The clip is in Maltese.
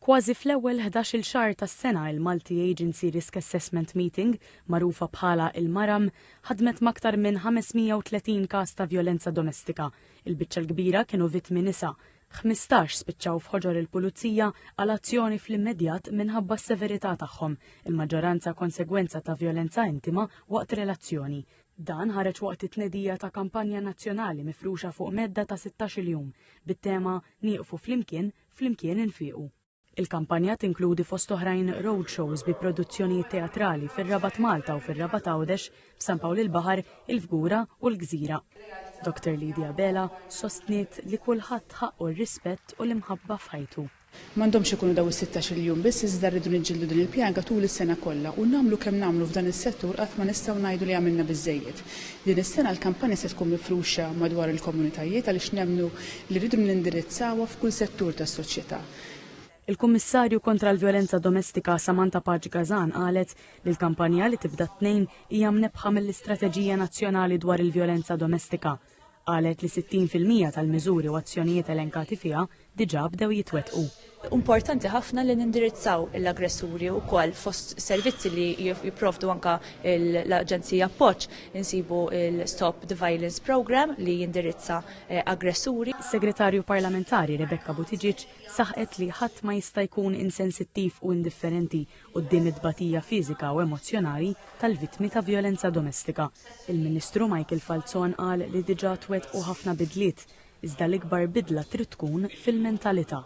Kważi fl-ewwel 11-il xahar tas-sena il-Multi Agency Risk Assessment Meeting, magħrufa bħala il-Maram, ħadmet m'aktar minn 530 każ ta' vjolenza domestika. Il-biċċa l-kbira kienu vittmi nisa. 15 spiċċaw f'ħoġor il-pulizija għal azzjoni fl-immedjat minħabba s-severità tagħhom, il-maġġoranza konsegwenza ta' vjolenza intima waqt relazzjoni. Dan ħareġ waqt it-tnedija ta' kampanja nazzjonali mifruxa fuq medda ta' 16 jum bit-tema Nieqfu flimkien infiequ. Il-kampanja tinkludi fost oħrajn roadshows bi produzzjonijiet teatrali fir-Rabat Malta u fir-Rabat Għawdex, f'San Pawl il-Baħar, il-Fgura u l-Gżira. Dr. Lidia Bela sostniet li kulħadd ħaqqu r-rispett u l-imħabba f'ħajtu. M'għandhomx ikunu daw is-16 jum biss iżda rridu niġġieldu din il-pjanga tul is-sena kollha u nagħmlu kemm nagħmlu f'dan is-settur qatt ma nistgħu ngħidu li għamilna biżżejjed. Din is-sena l-kampanja se tkun mifruxa madwar il-komunitajiet għaliex nemmnu li rridu nindirizzawha f'kull settur tas-soċjetà. Il-Kummissarju kontra l-Vjolenza Domestika Samantha Paġi Kazan qalet li l-kampanja li tibda t-tnejn hija mnebħa mill-Istrateġija Nazzjonali dwar il-Vjolenza Domestika. Qalet li 60% tal-miżuri u azzjonijiet elenkati fiha diġà bdew jitwettqu. Importanti ħafna li nindirizzaw l-aggressuri wkoll fost servizzi li jipprovdu anke l-Aġenzija Appoġġ insibu il-Stop the Violence Program li jindirizza aggressuri. Segretarju parlamentari Rebecca Buttigieg saħqet li ħadd ma jista' jkun insensittiv u indifferenti quddiem id-tbatija fiżika u emozzjonali tal-vittmi ta' vjolenza domestika. Il-Ministru Michael Falzon qal li diġà twettqu ħafna bidliet, iżda l-ikbar bidla trid tkun fil-mentalità.